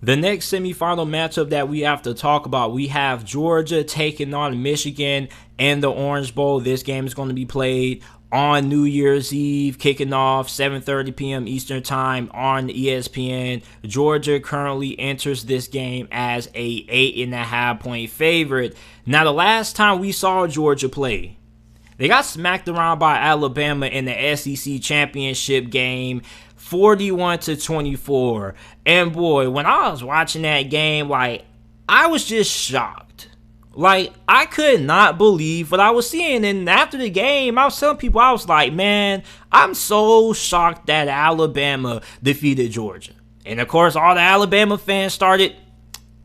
The next semifinal matchup that we have to talk about, we have Georgia taking on Michigan in the Orange Bowl. This game is going to be played on New Year's Eve, kicking off 7:30 p.m. Eastern Time on ESPN. Georgia currently enters this game as a 8.5-point favorite. Now, the last time we saw Georgia play, they got smacked around by Alabama in the SEC championship game, 41-24. And boy, when I was watching that game, I was just shocked. I could not believe what I was seeing. And after the game, I was telling people, I was like, man, I'm so shocked that Alabama defeated Georgia. And of course, all the Alabama fans started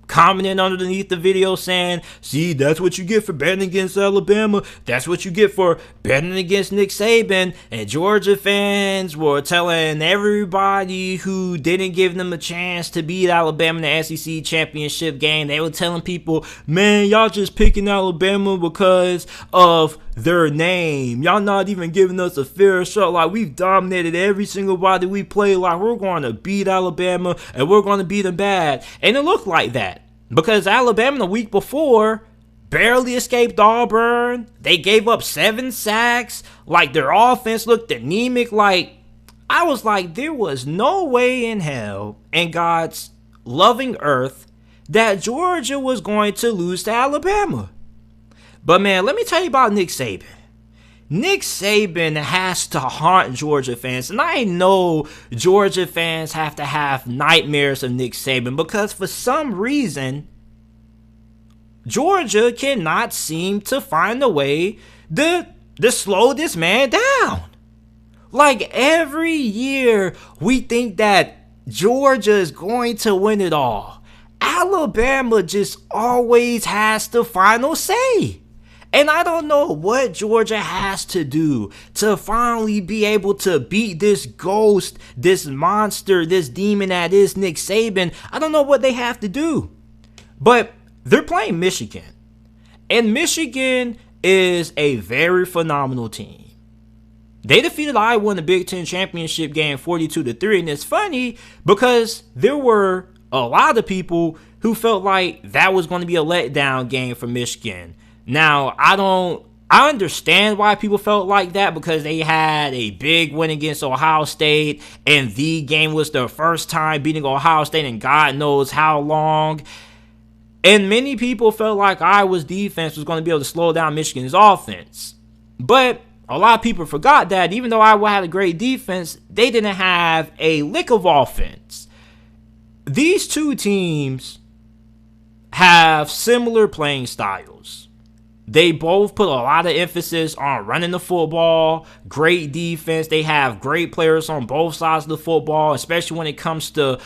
commenting underneath the video saying, see, that's what you get for betting against Alabama. That's what you get for betting against Nick Saban. And Georgia fans were telling everybody who didn't give them a chance to beat Alabama in the SEC championship game, they were telling people, man, y'all just picking Alabama because of their name. Y'all not even giving us a fair shot. We've dominated every single body we play. We're going to beat Alabama and we're going to beat them bad. And it looked like that because Alabama the week before barely escaped Auburn. They gave up 7 sacks. Their offense looked anemic. I was like, there was no way in hell in God's loving earth that Georgia was going to lose to Alabama. But man, let me tell you about Nick Saban. Nick Saban has to haunt Georgia fans. And I know Georgia fans have to have nightmares of Nick Saban because for some reason, Georgia cannot seem to find a way to slow this man down. Every year, we think that Georgia is going to win it all. Alabama just always has the final say. And I don't know what Georgia has to do to finally be able to beat this ghost, this monster, this demon that is Nick Saban. I don't know what they have to do. But they're playing Michigan. And Michigan is a very phenomenal team. They defeated Iowa in the Big Ten championship game 42-3. And it's funny because there were a lot of people who felt like that was going to be a letdown game for Michigan. Now, I understand why people felt like that because they had a big win against Ohio State and the game was their first time beating Ohio State in God knows how long. And many people felt like Iowa's defense was going to be able to slow down Michigan's offense. But a lot of people forgot that even though Iowa had a great defense, they didn't have a lick of offense. These two teams have similar playing styles. They both put a lot of emphasis on running the football, great defense. They have great players on both sides of the football, especially when it comes to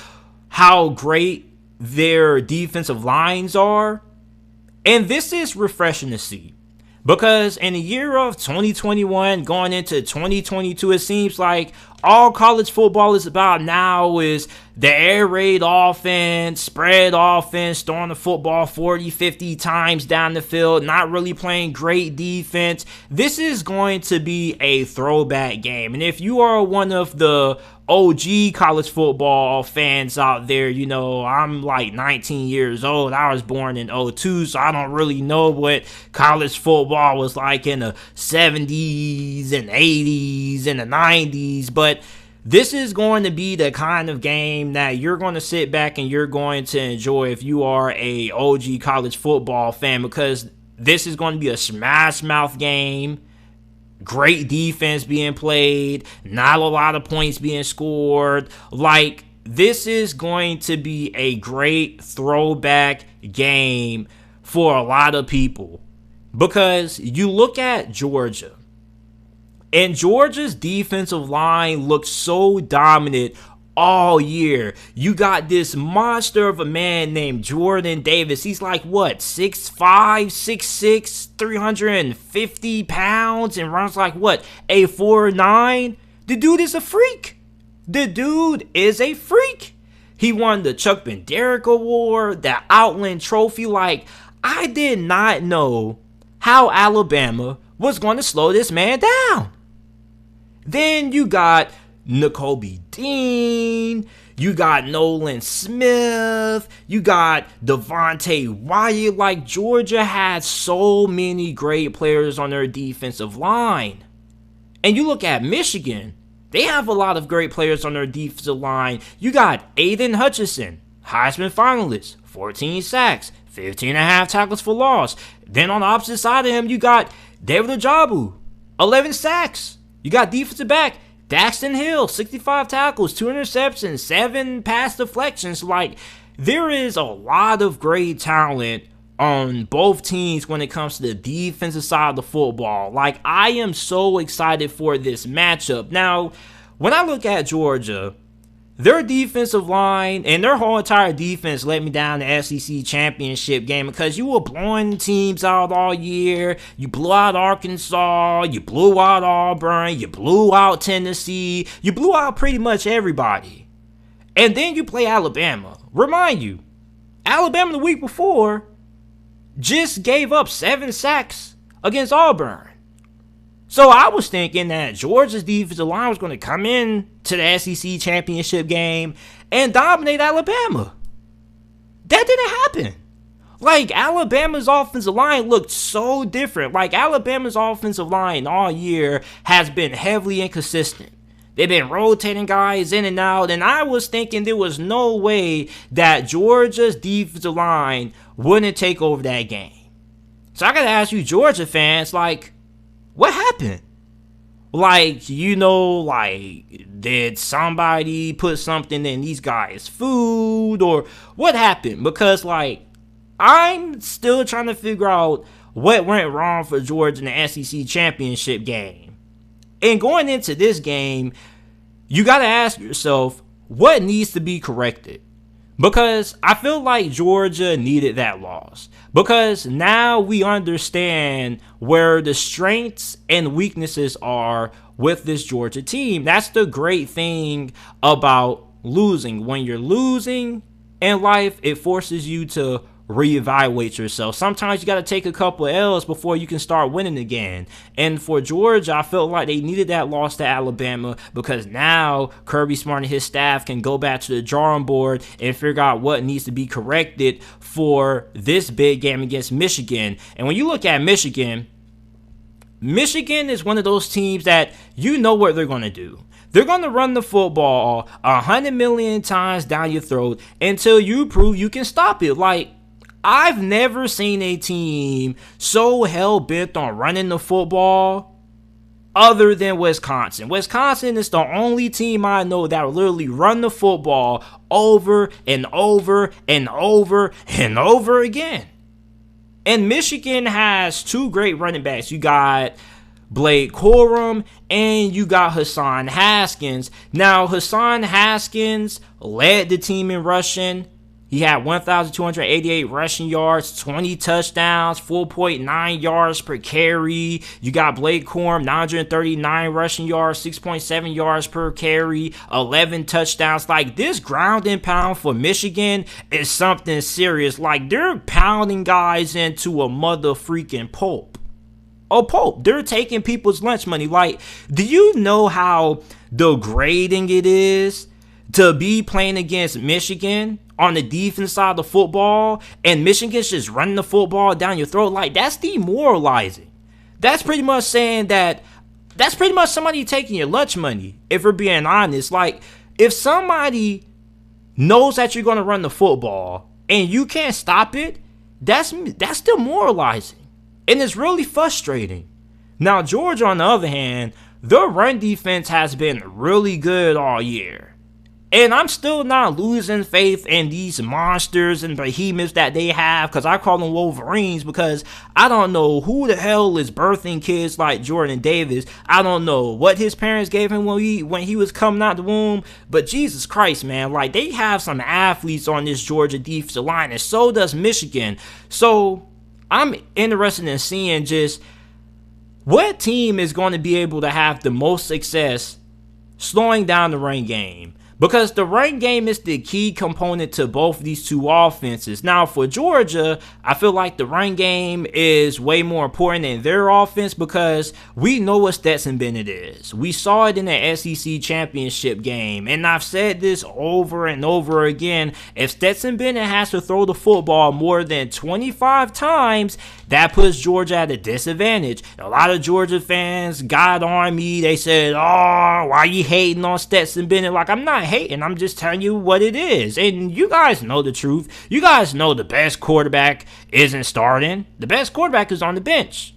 how great their defensive lines are. And this is refreshing to see because in the year of 2021 going into 2022, it seems like all college football is about now is the air raid offense, spread offense, throwing the football 40, 50 times down the field, not really playing great defense. This is going to be a throwback game. And if you are one of the OG college football fans out there, I'm 19 years old. I was born in 02, so I don't really know what college football was like in the 70s and 80s and the 90s, but this is going to be the kind of game that you're going to sit back and you're going to enjoy if you are a OG college football fan because this is going to be a smash mouth game. Great defense being played, not a lot of points being scored. This is going to be a great throwback game for a lot of people because you look at Georgia. And Georgia's defensive line looked so dominant all year. You got this monster of a man named Jordan Davis. He's 6'5", 6'6", 350 pounds and runs a 4.9? The dude is a freak. He won the Chuck Bednarik Award, the Outland Trophy. I did not know how Alabama was going to slow this man down. Then you got Nakobe Dean. You got Nolan Smith. You got Devontae Wyatt. Like, Georgia had so many great players on their defensive line. And you look at Michigan. They have a lot of great players on their defensive line. You got Aiden Hutchinson, Heisman finalist, 14 sacks, 15 and a half tackles for loss. Then on the opposite side of him, you got David Ojabo, 11 sacks. You got defensive back Daxton Hill, 65 tackles, 2 interceptions, 7 pass deflections. Like, there is a lot of great talent on both teams when it comes to the defensive side of the football. Like, I am so excited for this matchup. Now, when I look at Georgia, their defensive line and their whole entire defense let me down the SEC championship game because you were blowing teams out all year. You blew out Arkansas. You blew out Auburn. You blew out Tennessee. You blew out pretty much everybody. And then you play Alabama. Remind you, Alabama the week before just gave up 7 sacks against Auburn. So I was thinking that Georgia's defensive line was going to come in to the SEC championship game and dominate Alabama. That didn't happen. Like, Alabama's offensive line looked so different. Like, Alabama's offensive line all year has been heavily inconsistent. They've been rotating guys in and out, and I was thinking there was no way that Georgia's defensive line wouldn't take over that game. So I got to ask you Georgia fans, like, what happened? Like, did somebody put something in these guys' food? Or what happened? Because, I'm still trying to figure out what went wrong for Georgia in the SEC championship game. And going into this game, you got to ask yourself, what needs to be corrected? Because I feel like Georgia needed that loss. Because now we understand where the strengths and weaknesses are with this Georgia team. That's the great thing about losing. When you're losing in life, it forces you to reevaluate yourself. Sometimes you got to take a couple of L's before you can start winning again. And for Georgia, I felt like they needed that loss to Alabama because now Kirby Smart and his staff can go back to the drawing board and figure out what needs to be corrected for this big game against Michigan. And when you look at Michigan is one of those teams that you know what they're going to do. They're going to run the football 100 million times down your throat until you prove you can stop it. Like, I've never seen a team so hell-bent on running the football other than Wisconsin. Wisconsin is the only team I know that will literally run the football over and over and over and over again. And Michigan has 2 great running backs. You got Blake Corum and you got Hassan Haskins. Now, Hassan Haskins led the team in rushing. He had 1,288 rushing yards, 20 touchdowns, 4.9 yards per carry. You got Blake Corum, 939 rushing yards, 6.7 yards per carry, 11 touchdowns. Like, this ground and pound for Michigan is something serious. Like, they're pounding guys into a mother freaking pulp. Oh, pulp. They're taking people's lunch money. Like, do you know how degrading it is to be playing against Michigan on the defense side of the football, and Michigan's just running the football down your throat? Like, that's demoralizing. That's pretty much saying that's pretty much somebody taking your lunch money, if we're being honest. Like, if somebody knows that you're going to run the football and you can't stop it, that's demoralizing. And it's really frustrating. Now, Georgia, on the other hand, their run defense has been really good all year. And I'm still not losing faith in these monsters and behemoths that they have, because I call them Wolverines, because I don't know who the hell is birthing kids like Jordan Davis. I don't know what his parents gave him when he was coming out the womb, but Jesus Christ, man, like, they have some athletes on this Georgia defensive line, and so does Michigan. So I'm interested in seeing just what team is going to be able to have the most success slowing down the run game. Because the run game is the key component to both of these two offenses. Now, for Georgia, I feel like the run game is way more important than their offense because we know what Stetson Bennett is. We saw it in the SEC championship game. And I've said this over and over again. If Stetson Bennett has to throw the football more than 25 times, that puts Georgia at a disadvantage. A lot of Georgia fans got on me. They said, oh, why are you hating on Stetson Bennett? Like, I'm not hating. I'm just telling you what it is. And you guys know the truth. You guys know the best quarterback isn't starting. The best quarterback is on the bench.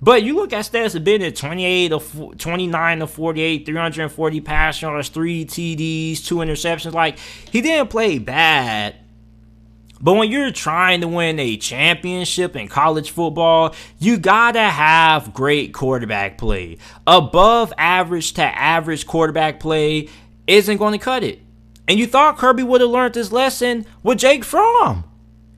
But you look at Stetson Bennett, 29 to 48, 340 pass yards, 3 TDs, 2 interceptions. Like, he didn't play bad. But when you're trying to win a championship in college football, you gotta have great quarterback play. Above average to average quarterback play isn't going to cut it. And you thought Kirby would have learned this lesson with Jake Fromm.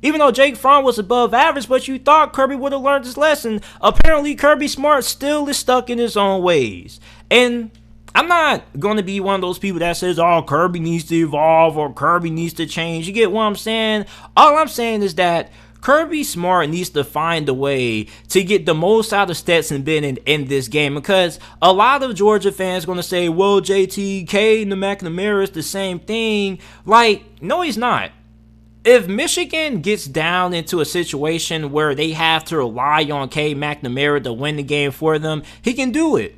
Even though Jake Fromm was above average, but you thought Kirby would have learned this lesson. Apparently, Kirby Smart still is stuck in his own ways. And I'm not going to be one of those people that says, oh, Kirby needs to evolve or Kirby needs to change. You get what I'm saying? All I'm saying is that Kirby Smart needs to find a way to get the most out of Stetson Bennett in this game because a lot of Georgia fans are going to say, well, JT, Cade McNamara is the same thing. Like, no, he's not. If Michigan gets down into a situation where they have to rely on Cade McNamara to win the game for them, he can do it.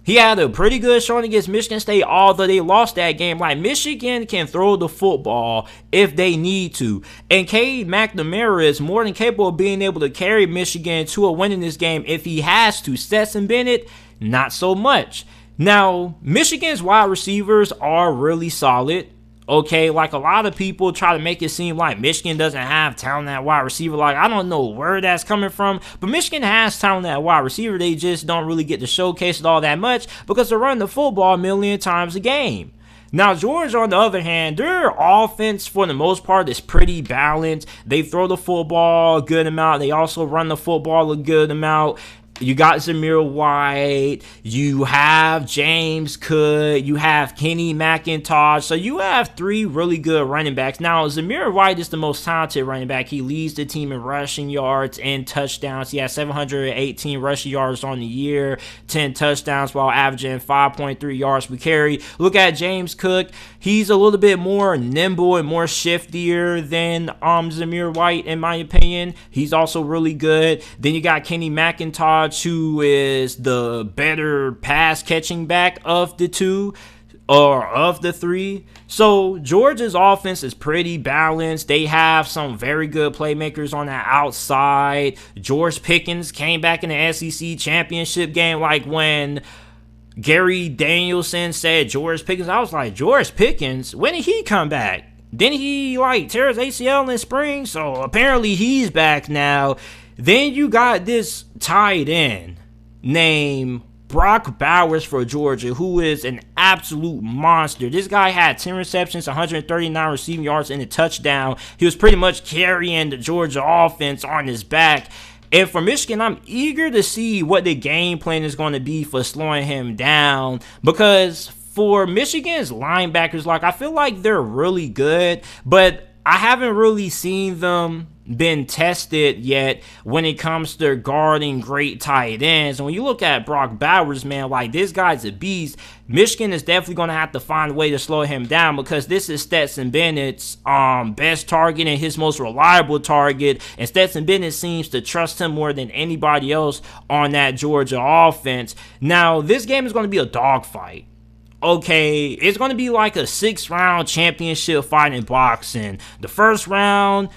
He had a pretty good showing against Michigan State, although they lost that game. Like, Michigan can throw the football if they need to. And Cade McNamara is more than capable of being able to carry Michigan to a win in this game if he has to. Stetson Bennett, not so much. Now, Michigan's wide receivers are really solid. Okay, like a lot of people try to make it seem like Michigan doesn't have talent at wide receiver. Like, I don't know where that's coming from, but Michigan has talent at wide receiver. They just don't really get to showcase it all that much because they're running the football a million times a game. Now, Georgia, on the other hand, their offense, for the most part, is pretty balanced. They throw the football a good amount. They also run the football a good amount. You got Zamir White, you have James Cook, you have Kenny McIntosh. So you have 3 really good running backs. Now, Zamir White is the most talented running back. He leads the team in rushing yards and touchdowns. He has 718 rushing yards on the year, 10 touchdowns while averaging 5.3 yards per carry. Look at James Cook. He's a little bit more nimble and more shiftier than Zamir White, in my opinion. He's also really good. Then you got Kenny McIntosh, who is the better pass catching back of the 2 or of the 3. So Georgia's offense is pretty balanced. They have some very good playmakers on the outside. George Pickens came back in the SEC championship game. Like, when Gary Danielson said George Pickens, I was like, George Pickens? When did he come back? Didn't he tear his ACL in the spring? So apparently he's back now. Then you got this tight end named Brock Bowers for Georgia, who is an absolute monster. This guy had 10 receptions, 139 receiving yards, and a touchdown. He was pretty much carrying the Georgia offense on his back. And for Michigan, I'm eager to see what the game plan is going to be for slowing him down, because for Michigan's linebackers, I feel like they're really good, but I haven't really seen them been tested yet when it comes to guarding great tight ends. And when you look at Brock Bowers, man, this guy's a beast. Michigan is definitely going to have to find a way to slow him down, because this is Stetson Bennett's best target and his most reliable target. And Stetson Bennett seems to trust him more than anybody else on that Georgia offense. Now, this game is going to be a dogfight. Okay, it's going to be like a 6-round championship fight in boxing. The first round,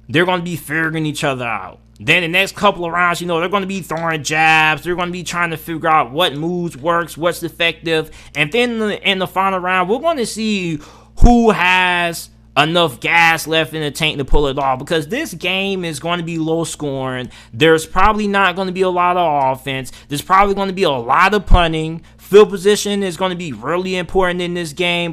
they're going to be figuring each other out. Then the next couple of rounds, they're going to be throwing jabs. They're going to be trying to figure out what moves works, what's effective. And then in the final round, we're going to see who has enough gas left in the tank to pull it off, because this game is going to be low scoring. There's probably not going to be a lot of offense. There's probably going to be a lot of punting. Field position is going to be really important in this game.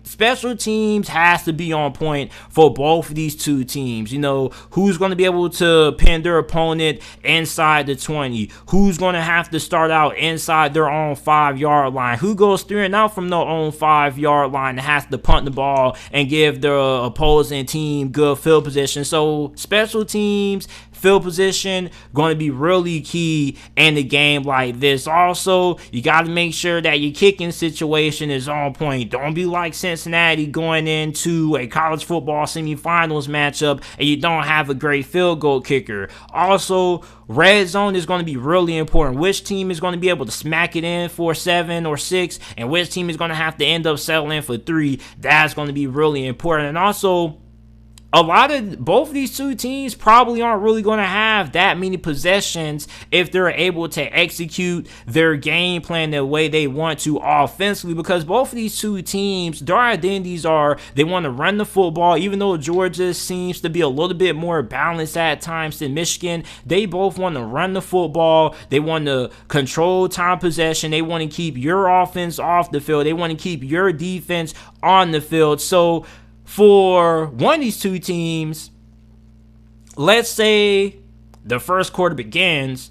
special teams has to be on point for both of these two teams. You know, who's going to be able to pin their opponent inside the 20? Who's going to have to start out inside their own 5-yard line? Who goes through and out from their own 5-yard line and has to punt the ball and give the opposing team good field position? So special teams, field position, going to be really key in a game like this. Also, you got to make sure that your kicking situation is on point. Don't be like Cincinnati going into a college football semifinals matchup and you don't have a great field goal kicker. Also, red zone is going to be really important. Which team is going to be able to smack it in for 7 or 6, and which team is going to have to end up settling for 3. That's going to be really important. And also, both of these two teams probably aren't really going to have that many possessions if they're able to execute their game plan the way they want to offensively, because both of these two teams, their identities are they want to run the football. Even though Georgia seems to be a little bit more balanced at times than Michigan, they both want to run the football. They want to control time possession. They want to keep your offense off the field. They want to keep your defense on the field. So for one of these two teams, let's say the first quarter begins,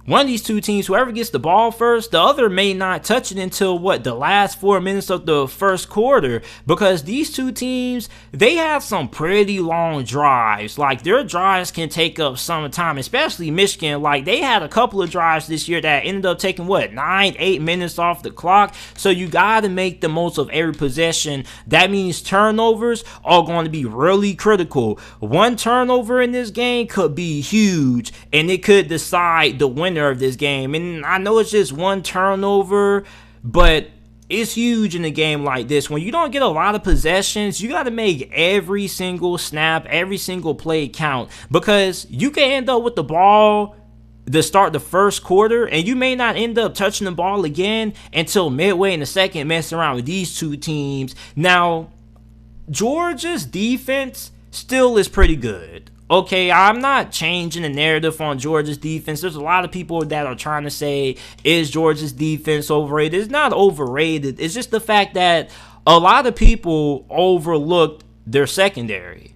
one of these two teams, whoever gets the ball first, the other may not touch it until the last 4 minutes of the first quarter, because these two teams, they have some pretty long drives. Like, their drives can take up some time, especially Michigan. Like, they had a couple of drives this year that ended up taking 9-8 minutes off the clock. So you got to make the most of every possession. That means turnovers are going to be really critical. One turnover in this game could be huge, and it could decide the winner of this game. And I know it's just one turnover, but it's huge in a game like this. When you don't get a lot of possessions, you got to make every single snap, every single play count, because you can end up with the ball to start the first quarter, and you may not end up touching the ball again until midway in the second, messing around with these two teams. Now, Georgia's defense still is pretty good. Okay, I'm not changing the narrative on Georgia's defense. There's a lot of people that are trying to say, is Georgia's defense overrated? It's not overrated. It's just the fact that a lot of people overlooked their secondary.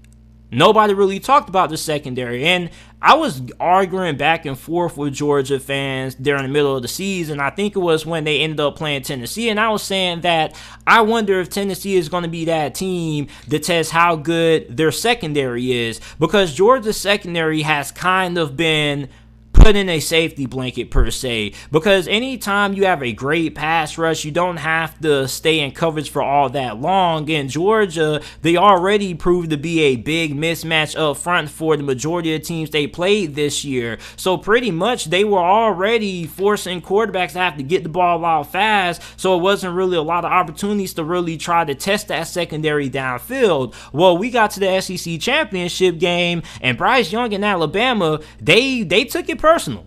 Nobody really talked about the secondary. And I was arguing back and forth with Georgia fans during the middle of the season. I think it was when they ended up playing Tennessee. And I was saying that I wonder if Tennessee is going to be that team that tests how good their secondary is. Because Georgia's secondary has kind of been put in a safety blanket per se, because anytime you have a great pass rush, you don't have to stay in coverage for all that long. In Georgia, they already proved to be a big mismatch up front for the majority of teams they played this year. So pretty much they were already forcing quarterbacks to have to get the ball out fast, so it wasn't really a lot of opportunities to really try to test that secondary downfield. Well, we got to the SEC championship game, and Bryce Young in Alabama, they took it personal.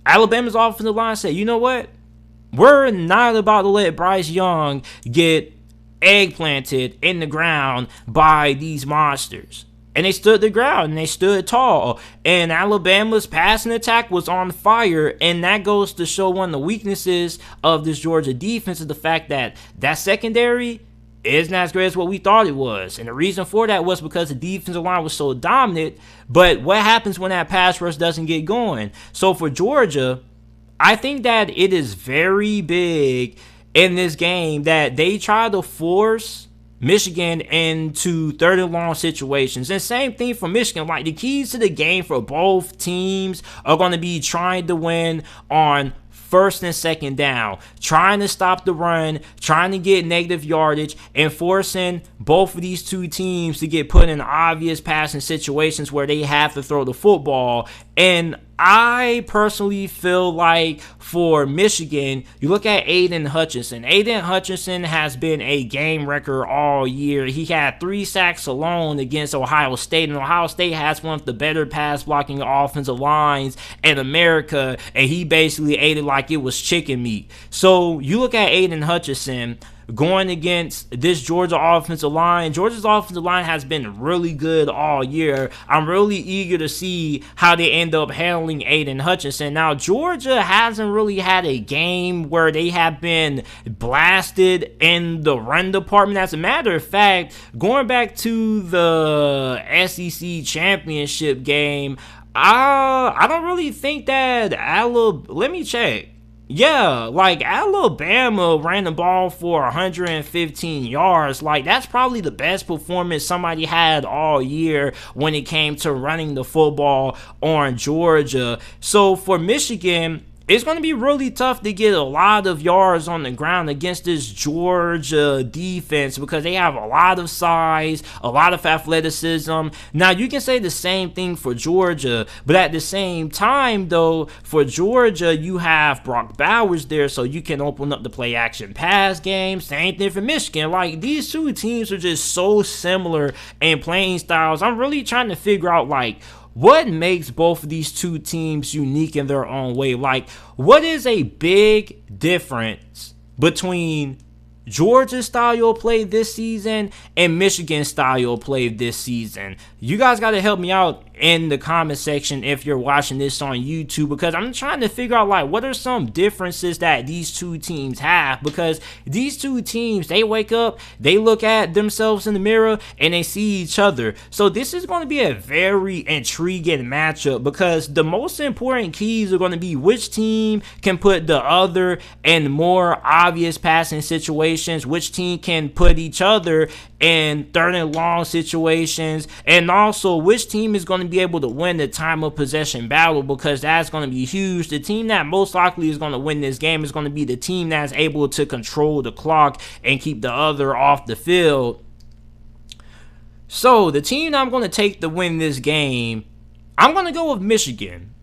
Alabama's offensive line said, you know what? We're not about to let Bryce Young get eggplanted in the ground by these monsters. And they stood the ground, and they stood tall. And Alabama's passing attack was on fire. And that goes to show one of the weaknesses of this Georgia defense is the fact that that secondary isn't as great as what we thought it was. And the reason for that was because the defensive line was so dominant. But what happens when that pass rush doesn't get going? So for Georgia, I think that it is very big in this game that they try to force Michigan into third and long situations. And same thing for Michigan. Like, the keys to the game for both teams are going to be trying to win on first and second down, trying to stop the run, trying to get negative yardage, and forcing both of these two teams to get put in obvious passing situations where they have to throw the football. And I personally feel like for Michigan, you look at Aiden Hutchinson. Aiden Hutchinson has been a game wrecker all year. He had 3 sacks alone against Ohio State, and Ohio State has one of the better pass blocking offensive lines in America, and he basically ate it like it was chicken meat. So you look at Aiden Hutchinson. going against this Georgia offensive line. Georgia's offensive line has been really good all year. I'm really eager to see how they end up handling Aiden Hutchinson. Now, Georgia hasn't really had a game where they have been blasted in the run department. As a matter of fact, going back to the SEC championship game, I don't really think that let me check. Yeah, like Alabama ran the ball for 115 yards. Like, that's probably the best performance somebody had all year when it came to running the football on Georgia. So for Michigan, it's going to be really tough to get a lot of yards on the ground against this Georgia defense because they have a lot of size, a lot of athleticism. Now, you can say the same thing for Georgia, but at the same time, though, for Georgia, you have Brock Bowers there, so you can open up the play-action pass game. Same thing for Michigan. Like, these two teams are just so similar in playing styles. I'm really trying to figure out, like, what makes both of these two teams unique in their own way? Like, what is a big difference between Georgia's style of play this season and Michigan's style of play this season? You guys got to help me out in the comment section if you're watching this on YouTube, because I'm trying to figure out, like, what are some differences that these two teams have, because these two teams, they wake up, they look at themselves in the mirror, and they see each other. So this is going to be a very intriguing matchup, because the most important keys are going to be which team can put the other in more obvious passing situations, which team can put each other in third and long situations, and also which team is going to be able to win the time of possession battle, because that's going to be huge. The team that most likely is going to win this game is going to be the team that's able to control the clock and keep the other off the field. So the team that I'm going to take to win this game, I'm going to go with Michigan.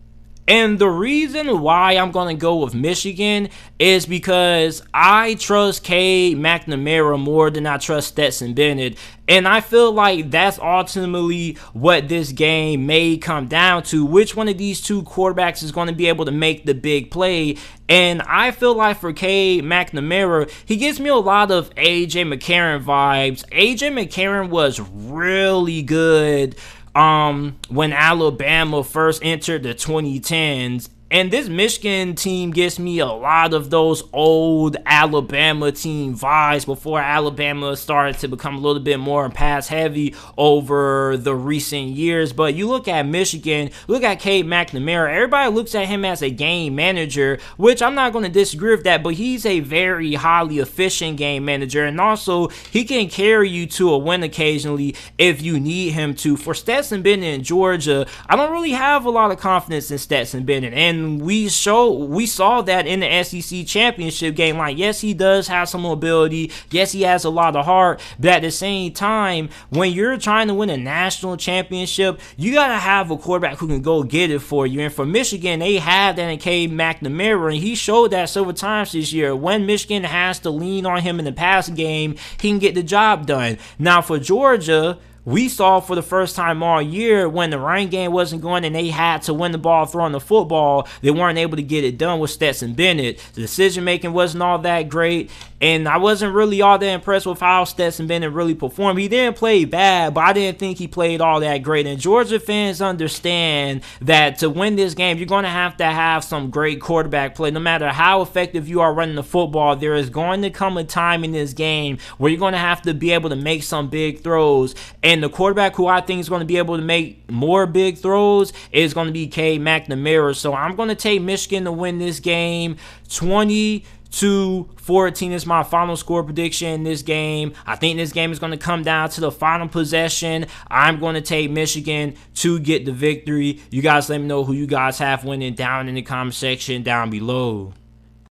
And the reason why I'm going to go with Michigan is because I trust Cade McNamara more than I trust Stetson Bennett. And I feel like that's ultimately what this game may come down to. Which one of these two quarterbacks is going to be able to make the big play? And I feel like for Cade McNamara, he gives me a lot of A.J. McCarron vibes. A.J. McCarron was really good when Alabama first entered the 2010s. And this Michigan team gives me a lot of those old Alabama team vibes before Alabama started to become a little bit more pass heavy over the recent years. But you look at Michigan, look at Cade McNamara, everybody looks at him as a game manager, which I'm not going to disagree with that, but he's a very highly efficient game manager, and also he can carry you to a win occasionally if you need him to. For Stetson Bennett in Georgia, I don't really have a lot of confidence in Stetson Bennett, and we saw that in the SEC championship game. Like, yes, he does have some mobility. Yes, he has a lot of heart. But at the same time, when you're trying to win a national championship, you got to have a quarterback who can go get it for you. And for Michigan, they have that in Cade McNamara, and he showed that several times this year. When Michigan has to lean on him in the passing game, he can get the job done. Now, for Georgia, we saw for the first time all year when the running game wasn't going and they had to win the ball throwing the football, they weren't able to get it done with Stetson Bennett. The decision making wasn't all that great, and I wasn't really all that impressed with how Stetson Bennett really performed. He didn't play bad, but I didn't think he played all that great. And Georgia fans understand that to win this game, you're going to have some great quarterback play. No matter how effective you are running the football, there is going to come a time in this game where you're going to have to be able to make some big throws. And the quarterback who I think is going to be able to make more big throws is going to be Cade McNamara. So I'm going to take Michigan to win this game. 20-14 is my final score prediction in this game. I think this game is going to come down to the final possession. I'm going to take Michigan to get the victory. You guys let me know who you guys have winning down in the comment section down below.